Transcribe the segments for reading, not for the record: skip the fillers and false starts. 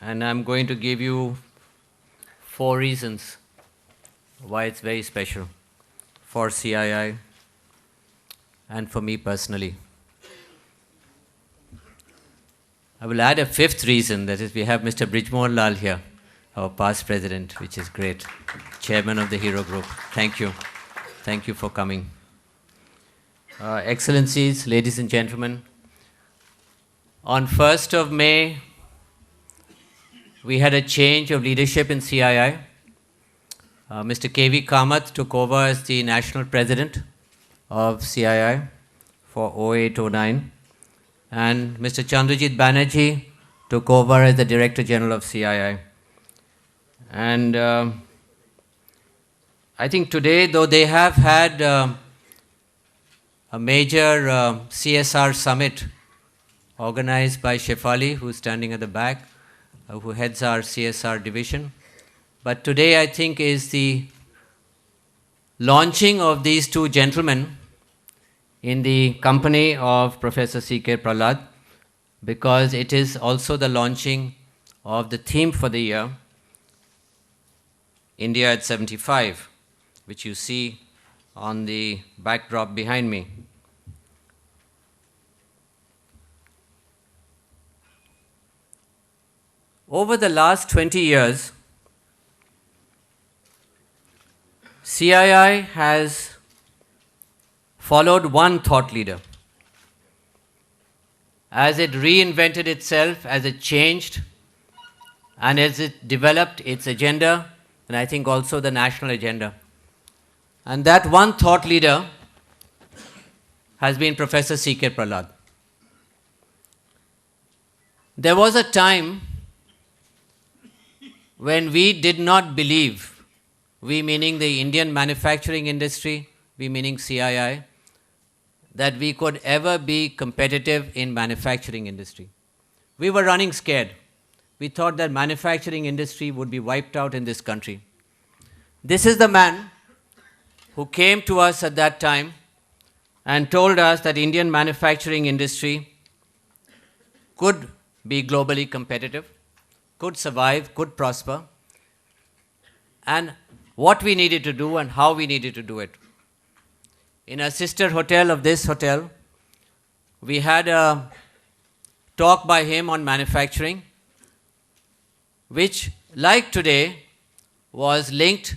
and I'm going to give you 4 reasons why it's very special for CII and for me personally. I will add a 5th reason, that is, we have Mr. Prahalad here, our past president, which is great, chairman of the Hero Group. Thank you. Thank you for coming. Excellencies, ladies and gentlemen, on 1st of May, we had a change of leadership in CII. Mr. K.V. Kamath took over as the national president of CII for 0809, and Mr. Chandrajit Banerjee took over as the Director General of CII. And I think today, though they have had a major CSR summit organized by Shefali, who's standing at the back, who heads our CSR division. But today, I think, is the launching of these 2 gentlemen in the company of Professor C.K. Prahalad, because it is also the launching of the theme for the year, India at 75, which you see on the backdrop behind me. Over the last 20 years, CII has followed one thought leader. As it reinvented itself, as it changed, and as it developed its agenda, and I think also the national agenda. And that one thought leader has been Professor C.K. Prahalad. There was a time when we did not believe, we meaning the Indian manufacturing industry, we meaning CII, that we could ever be competitive in manufacturing industry. We were running scared. We thought that manufacturing industry would be wiped out in this country. This is the man who came to us at that time and told us that Indian manufacturing industry could be globally competitive, could survive, could prosper, and what we needed to do and how we needed to do it. In a sister hotel of this hotel, we had a talk by him on manufacturing, which, like today, was linked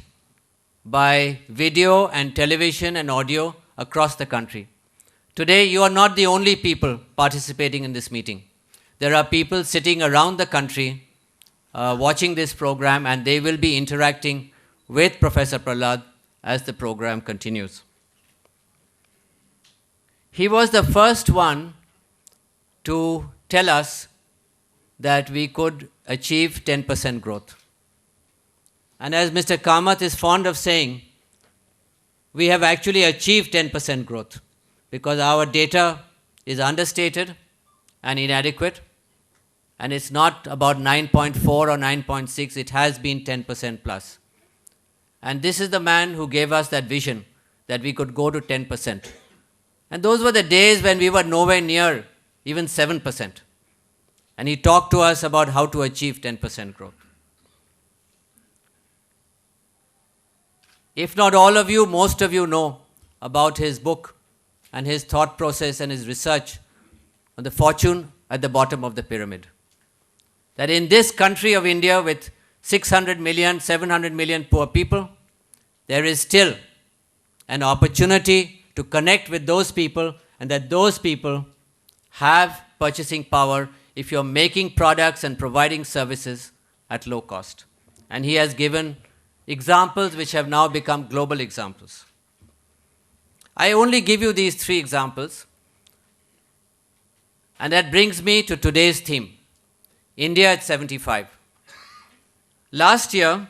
by video and television and audio across the country. Today, you are not the only people participating in this meeting. There are people sitting around the country watching this program, and they will be interacting with Professor Prahalad as the program continues. He was the first one to tell us that we could achieve 10% growth. And as Mr. Kamath is fond of saying, we have actually achieved 10% growth because our data is understated and inadequate, and it's not about 9.4 or 9.6, it has been 10% plus. And this is the man who gave us that vision that we could go to 10%. And those were the days when we were nowhere near even 7%. And he talked to us about how to achieve 10% growth. If not all of you, most of you know about his book and his thought process and his research on the fortune at the bottom of the pyramid. That in this country of India with 600 million, 700 million poor people, there is still an opportunity to connect with those people, and that those people have purchasing power if you're making products and providing services at low cost. And he has given examples which have now become global examples. I only give you these 3 examples, and that brings me to today's theme, India at 75. Last year,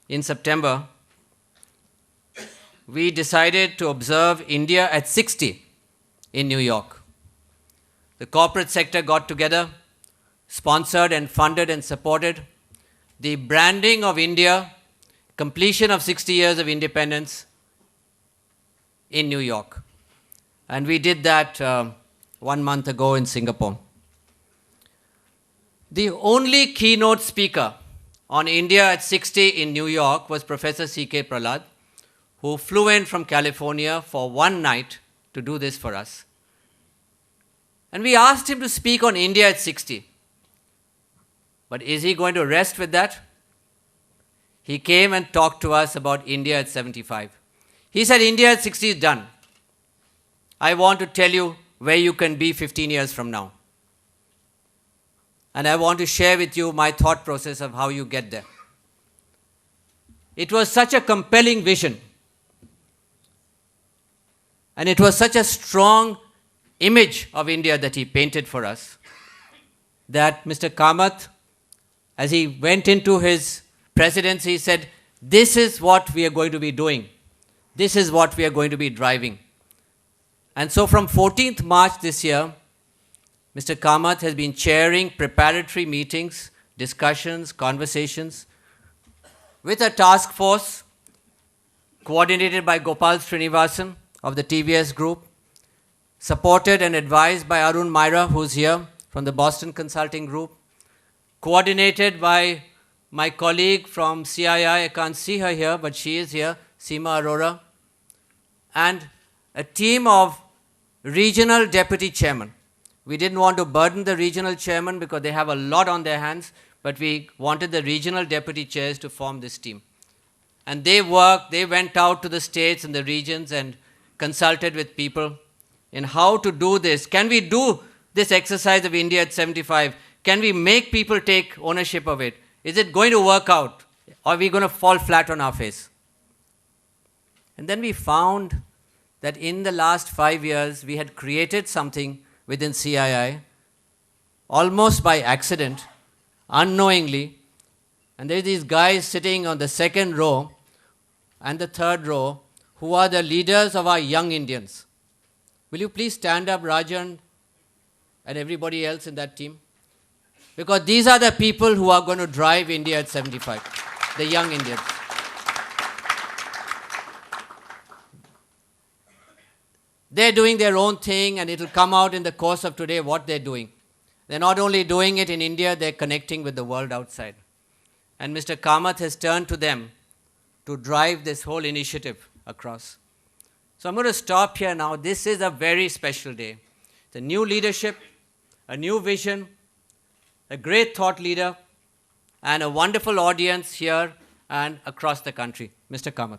in September, we decided to observe India at 60 in New York. The corporate sector got together, sponsored and funded and supported the branding of India, completion of 60 years of independence in New York. And we did that 1 month ago in Singapore. The only keynote speaker on India at 60 in New York was Professor C.K. Prahalad, who flew in from California for one night to do this for us. And we asked him to speak on India at 60. But is he going to rest with that? He came and talked to us about India at 75. He said, India at 60 is done. I want to tell you where you can be 15 years from now. And I want to share with you my thought process of how you get there. It was such a compelling vision. And it was such a strong image of India that he painted for us, that Mr. Kamath, as he went into his presidency, said, this is what we are going to be doing. This is what we are going to be driving. And so from 14th March this year, Mr. Kamath has been chairing preparatory meetings, discussions, conversations with a task force coordinated by Gopal Srinivasan of the TVS Group, supported and advised by Arun Myra, who's here from the Boston Consulting Group, coordinated by my colleague from CII, I can't see her here, but she is here, Seema Arora, and a team of regional deputy chairmen. We didn't want to burden the regional chairman because they have a lot on their hands, but we wanted the regional deputy chairs to form this team. And they worked, they went out to the states and the regions and consulted with people in how to do this. Can we do this exercise of India at 75? Can we make people take ownership of it? Is it going to work out? Or are we going to fall flat on our face? And then we found that in the last 5 years, we had created something within CII, almost by accident, unknowingly. And there are these guys sitting on the second row and the third row who are the leaders of our young Indians. Will you please stand up, Rajan, and everybody else in that team? Because these are the people who are going to drive India at 75, the young Indians. They're doing their own thing, and it'll come out in the course of today what they're doing. They're not only doing it in India, they're connecting with the world outside. And Mr. Kamath has turned to them to drive this whole initiative across. So I'm going to stop here now. This is a very special day. It's a new leadership, a new vision, a great thought leader, and a wonderful audience here and across the country. Mr. Kamath.